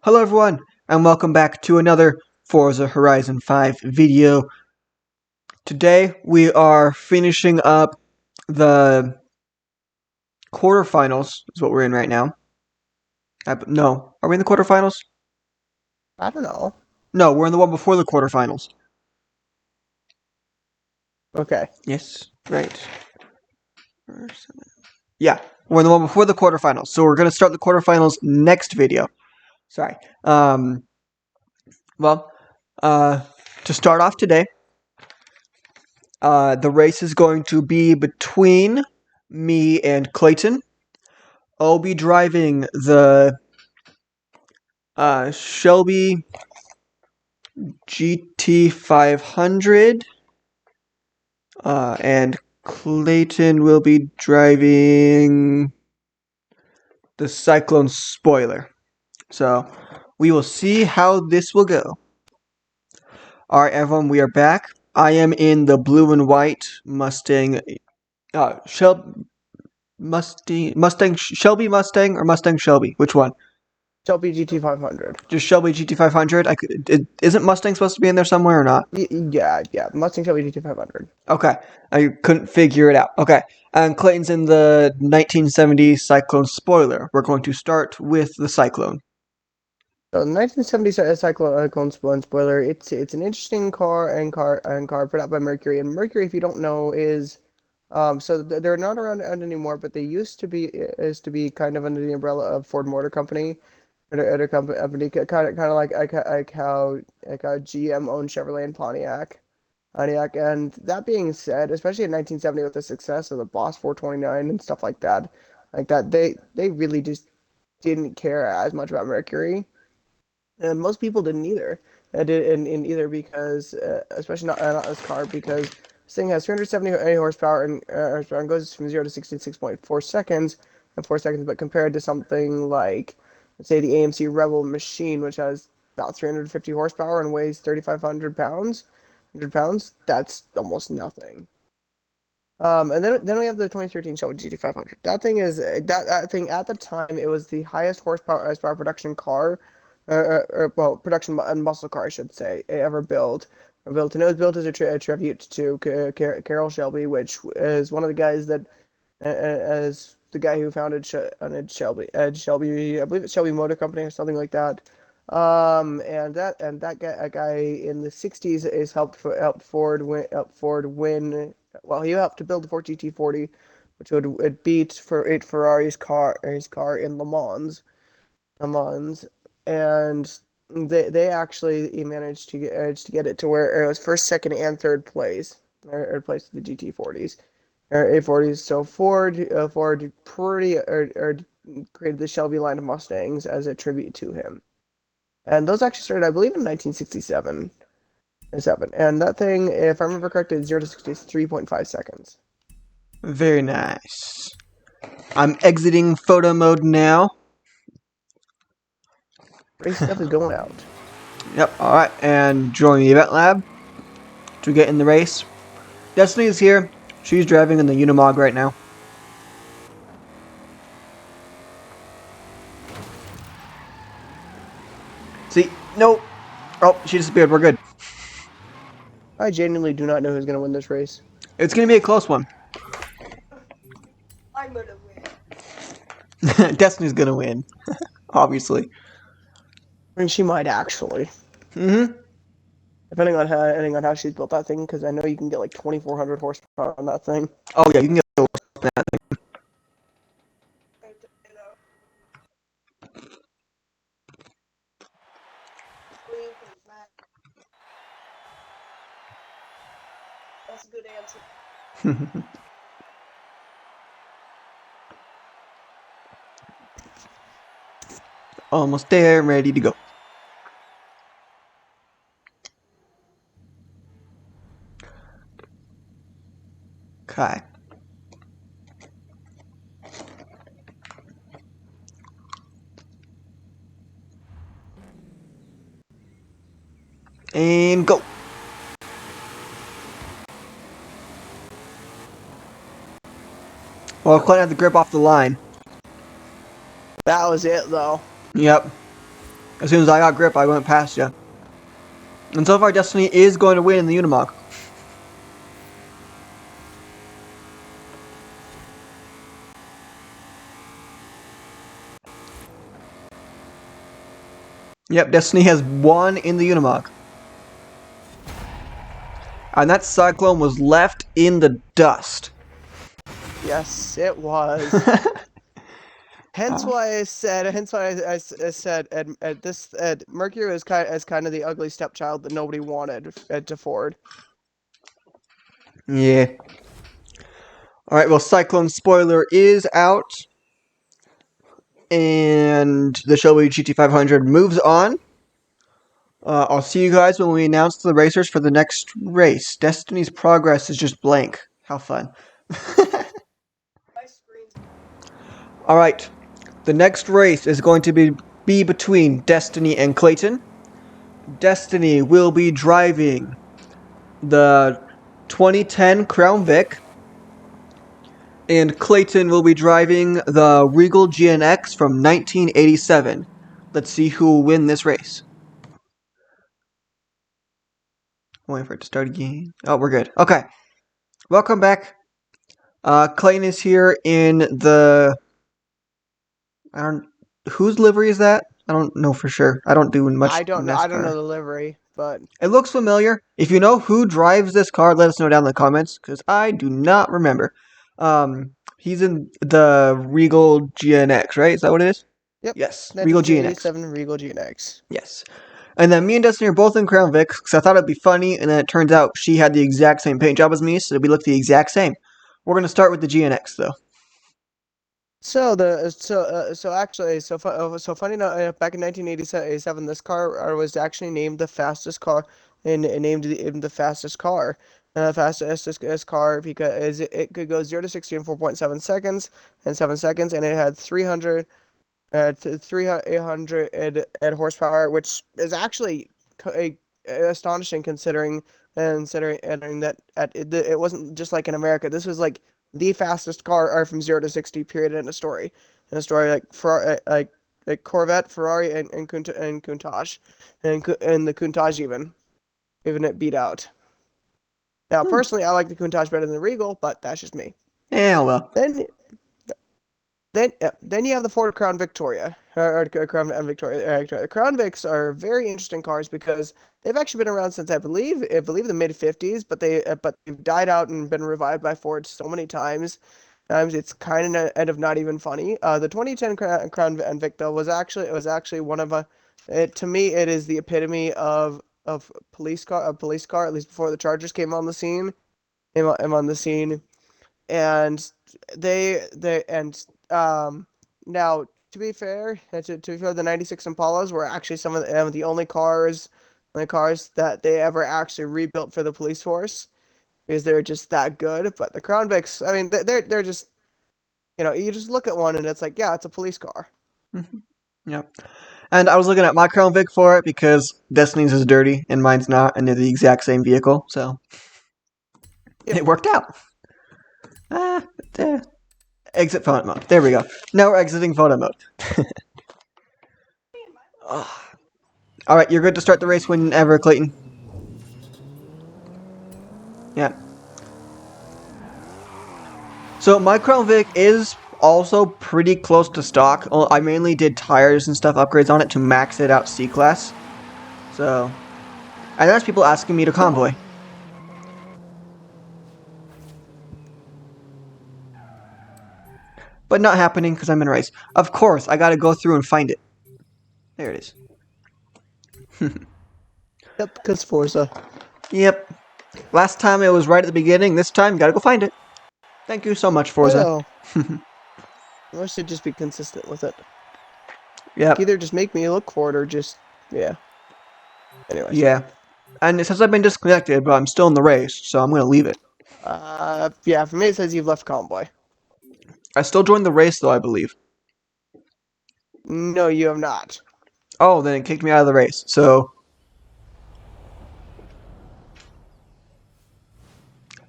Hello everyone, and welcome back to another Forza Horizon 5 video. Today we are finishing up the quarterfinals, is what we're in right now. No, are we in the quarterfinals? I don't know. No, we're in the one before the quarterfinals. Okay. Yes, right. Yeah, we're in the one before the quarterfinals, so we're going to start the quarterfinals next video. Sorry. Um, well, to start off today, the race is going to be between me and Clayton. I'll be driving the Shelby GT500, and Clayton will be driving the Cyclone Spoiler. So we will see how this will go. Alright, everyone, we are back. I am in the blue and white Mustang, Shelby Mustang, or Mustang Shelby? Which one? Shelby GT 500. Just Shelby GT500. Isn't Mustang supposed to be in there somewhere or not? Yeah. Mustang Shelby GT 500. Okay, I couldn't figure it out. Okay, and Clayton's in the 1970 Cyclone Spoiler. We're going to start with the Cyclone. So the 1970 Cyclone spoiler. It's an interesting car put out by Mercury. And Mercury, if you don't know, is they're not around anymore, but they used to be kind of under the umbrella of Ford Motor Company. At a company kind of like how GM owned Chevrolet and Pontiac. And that being said, especially in 1970 with the success of the Boss 429 and stuff like that, they really just didn't care as much about Mercury, and most people didn't either. In either because, especially not this car, because this thing has 370 horsepower and goes from 0 to 66.4 seconds in 4 seconds. But compared to something like, let's say, the AMC Rebel Machine, which has about 350 horsepower and weighs 3,500 pounds, 100 pounds, that's almost nothing. And then we have the 2013 Shelby GT500. That thing at the time, it was the highest horsepower production car, well, production and muscle car, I should say, ever built. And it was built as a tribute to Carroll Shelby, which is one of the guys that, as the guy who founded Shelby, I believe it's Shelby Motor Company or something like that. And that guy in the 60s is helped Ford win. Well, he helped to build the Ford GT40, which would beat Ferrari's car in Le Mans, and they actually managed to get it to where it was first, second, and third place, or place the GT40s or A40s. So Ford created the Shelby line of Mustangs as a tribute to him, and those actually started, I believe, in 1967. And that thing, if I remember correctly, is 0 to 60 is 3.5 seconds. Very nice. I'm exiting photo mode now. Race stuff is going out. Yep, alright, and join the event lab to get in the race. Destiny is here. She's driving in the Unimog right now. See? Nope. Oh, she disappeared. We're good. I genuinely do not know who's going to win this race. It's going to be a close one. I'm going to win. Destiny's going to win, obviously. I mean, she might actually, Mm-hmm. depending on how she's built that thing, because I know you can get like 2,400 horsepower on that thing. Oh, yeah, you can get that. That's a good answer. Almost there, ready to go. Okay. And go. Well, Clint had the grip off the line. That was it, though. Yep. As soon as I got grip, I went past you. And so far, Destiny is going to win in the Unimog. Yep, Destiny has won in the Unimog. And that Cyclone was left in the dust. Yes, it was. Hence why I said. Hence why I said. Mercury is kind of the ugly stepchild that nobody wanted to Ford. Yeah. Alright, well, Cyclone spoiler is out. And the Shelby GT500 moves on. I'll see you guys when we announce the racers for the next race. Destiny's progress is just blank. How fun. Alright, the next race is going to be between Destiny and Clayton. Destiny will be driving the 2010 Crown Vic, and Clayton will be driving the Regal GNX from 1987. Let's see who will win this race. Waiting for it to start again. Oh, we're good. Okay. Welcome back. Clayton is here in the... I don't... Whose livery is that? I don't know for sure. I don't do much I don't know. I don't know NASCAR. the livery, but It looks familiar. If you know who drives this car, let us know down in the comments, because I do not remember. He's in the Regal GNX, right? Is that what it is? yep. Yes, Regal GNX. 1987 Regal GNX. Yes. And then me and Destiny are both in Crown Vic, because I thought it'd be funny, and then it turns out she had the exact same paint job as me, so we look the exact same. We're going to start with the GNX, though. So funny enough, back in 1987, this car was actually named the fastest car, and named the fastest car, fastest car because it could go 0 to 60 in 4.7 seconds and 7 seconds, and it had 300 800 at horsepower, which is actually astonishing considering that it wasn't just like in America. This was like the fastest car or from 0 to 60 period in a story. In a story like like Corvette, Ferrari, and Countach, and the Countach even it beat out. Now, Hmm. personally, I like the Countach better than the Regal, but that's just me. Yeah, well. Then then you have the Ford Crown Victoria, or Crown and Victoria. Crown Vics are very interesting cars because they've actually been around since I believe the mid 50s, but they've died out and been revived by Ford so many times. Times it's kind of not even funny. The 2010 Crown and Vic though was actually one of to me it is the epitome of police car, at least before the Chargers came on the scene. Came on the scene, and they and now to be fair, to be fair, the 96 Impalas were actually some of the only cars that they ever actually rebuilt for the police force because they're just that good. But the Crown Vics, I mean, they're just, you just look at one and it's like, yeah, it's a police car. Mhm. Yep. And I was looking at my Crown Vic for it because Destiny's is dirty and mine's not, and they're the exact same vehicle, so Yep. it worked out. Ah, there. Exit photo mode. There we go. Now we're exiting photo mode. All right, you're good to start the race whenever, Clayton. Yeah. So my Crown Vic is also pretty close to stock. I mainly did tires and stuff upgrades on it to max it out C-Class. So, and there's people asking me to convoy. But not happening because I'm in a race. Of course, I gotta go through and find it. There it is. Yep, because Forza. Yep. Last time it was right at the beginning. This time, gotta go find it. Thank you so much, Forza. Well, I wish they'd just be consistent with it. Like Yep. either just make me look for it or just, yeah. Anyways. Yeah. And it says I've been disconnected, but I'm still in the race, so I'm gonna leave it. Yeah, for me it says you've left Convoy. I still joined the race, though, I believe. No, you have not. Oh, then it kicked me out of the race. So,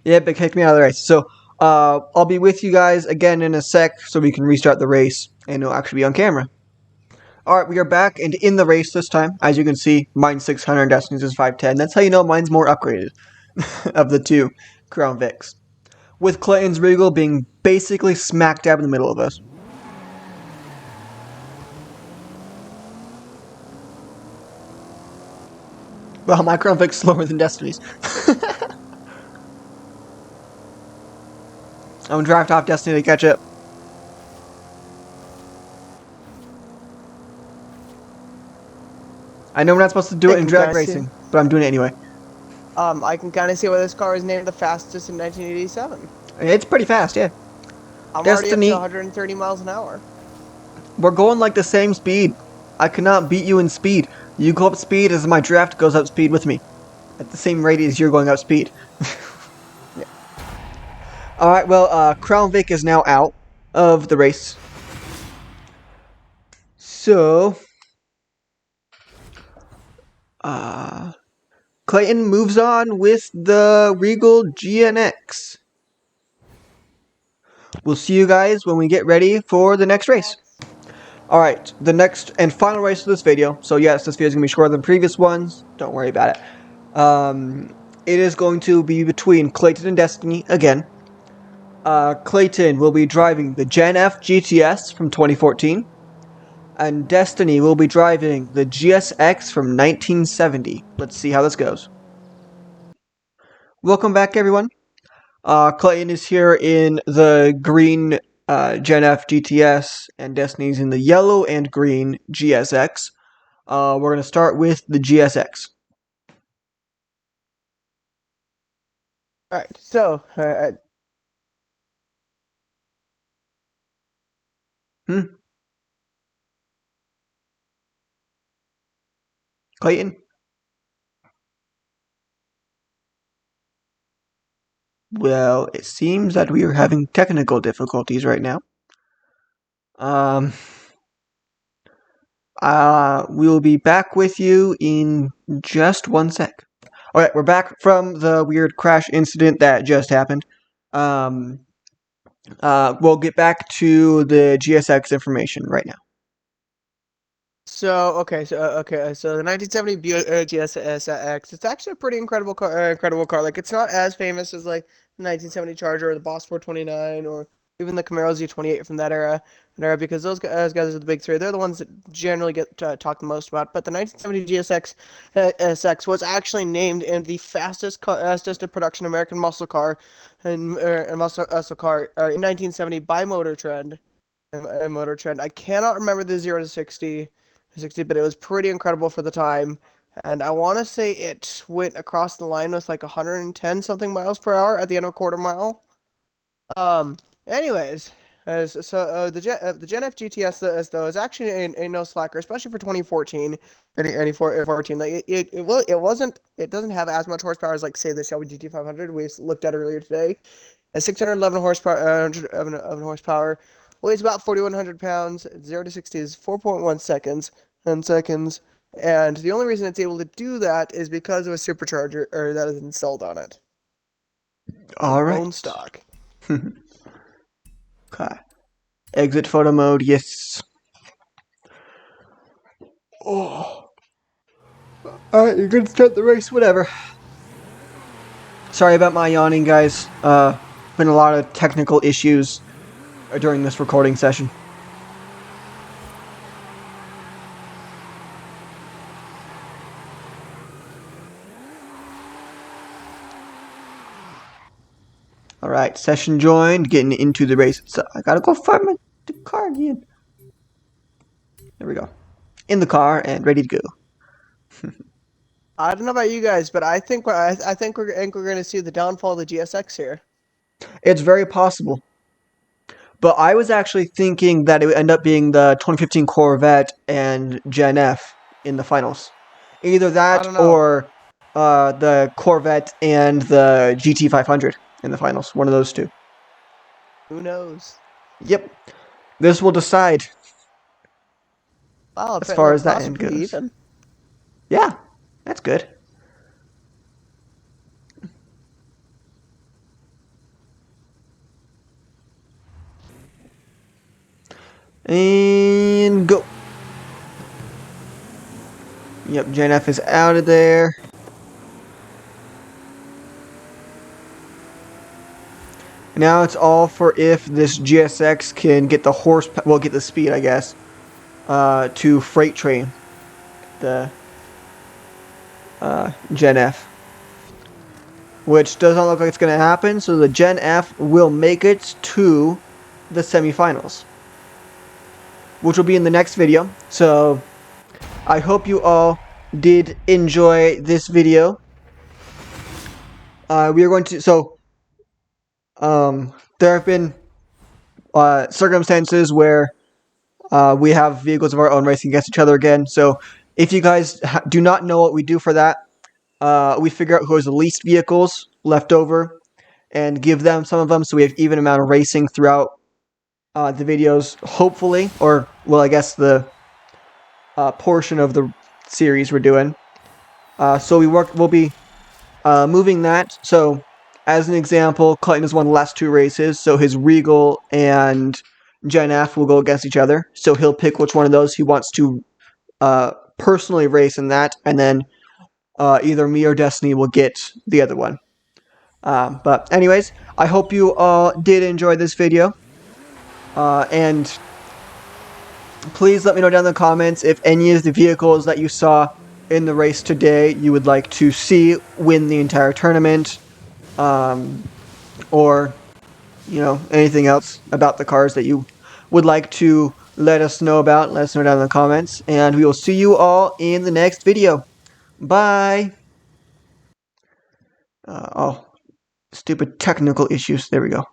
yep, it kicked me out of the race. So, I'll be with you guys again in a sec so we can restart the race and it'll actually be on camera. Alright, we are back and in the race this time. As you can see, mine's 600, Destiny's is 510. That's how you know mine's more upgraded of the two Crown Vics. With Clayton's Regal being basically smack dab in the middle of us. Well, my Crown Vic's slower than Destiny's. I'm gonna draft off Destiny to catch up. I know we're not supposed to do I it in can drag kind of see. racing, but I'm doing it anyway. I can kind of see why this car was named the fastest in 1987. It's pretty fast, yeah. I'm already up to Destiny, 130 miles an hour. we're going like the same speed. I cannot beat you in speed. You go up speed as my draft goes up speed with me. At the same rate as you're going up speed. Yeah. Alright, well, Crown Vic is now out of the race. So, Clayton moves on with the Regal GNX. We'll see you guys when we get ready for the next race. Alright, the next and final race of this video. So yes, this video is going to be shorter than previous ones. Don't worry about it. It is going to be between Clayton and Destiny again. Clayton will be driving the Gen F GTS from 2014. And Destiny will be driving the GSX from 1970. Let's see how this goes. Welcome back, everyone. Clayton is here in the green Gen F GTS, and Destiny's in the yellow and green GSX. We're going to start with the GSX. All right, so Hmm? Clayton? Well, it seems that we are having technical difficulties right now. Um, we will be back with you in just 1 sec. Alright, we're back from the weird crash incident that just happened. We'll get back to the GSX information right now. so the 1970 GSX, it's actually a pretty incredible car. Incredible car. Like it's not as famous as like the 1970 Charger or the Boss 429 or even the Camaro Z28 from that era, because those guys are the big three. They're the ones that generally get talked the most about. But the 1970 GSX SX was actually named in the fastest production American muscle car and muscle car in 1970 by Motor Trend. Motor Trend. I cannot remember the 0 to 60, but it was pretty incredible for the time. And I want to say it went across the line with like 110 something miles per hour at the end of a quarter mile. Um, anyways, the Gen F GTS though is actually a no slacker, especially for 2014. Any 14, like it wasn't, it doesn't have as much horsepower as like say the Shelby GT500 we looked at earlier today. At 611 horsepower, 111 horsepower, weighs about 4,100 pounds. 0 to 60 is 4.1 seconds, 10 seconds. And the only reason it's able to do that is because of a supercharger that is installed on it. So All right. bone stock. Okay. Exit photo mode, yes. Oh. Alright, you're gonna start the race, whatever. Sorry about my yawning, guys. Been a lot of technical issues during this recording session. Alright, session joined, getting into the race itself. I gotta go find the car again. There we go. In the car and ready to go. I don't know about you guys, but I think we're going to see the downfall of the GSX here. It's very possible. But I was actually thinking that it would end up being the 2015 Corvette and Gen F in the finals. Either I that don't know. or the Corvette and the GT500 in the finals. One of those two. Who knows? Yep. This will decide Wow, as far apparently the as that class are end pretty goes. even. Yeah, that's good. And go. Yep, GNF is out of there. Now it's all for if this GSX can get the well, get the speed, I guess, to freight train the Gen F, which doesn't look like it's going to happen. So the Gen F will make it to the semifinals, which will be in the next video. So I hope you all did enjoy this video. We are going to there have been circumstances where we have vehicles of our own racing against each other again. So if you guys do not know what we do for that, we figure out who has the least vehicles left over and give them some of them, so we have even amount of racing throughout the videos, hopefully, or well, I guess the portion of the series we're doing. So we'll be moving that. So as an example, Clayton has won the last 2 races, so his Regal and Gen F will go against each other. So he'll pick which one of those he wants to personally race in that, and then either me or Destiny will get the other one. But anyways, I hope you all did enjoy this video. And please let me know down in the comments if any of the vehicles that you saw in the race today you would like to see win the entire tournament. Or, anything else about the cars that you would like to let us know about. Let us know down in the comments. And we will see you all in the next video. Bye! Oh, stupid technical issues. There we go.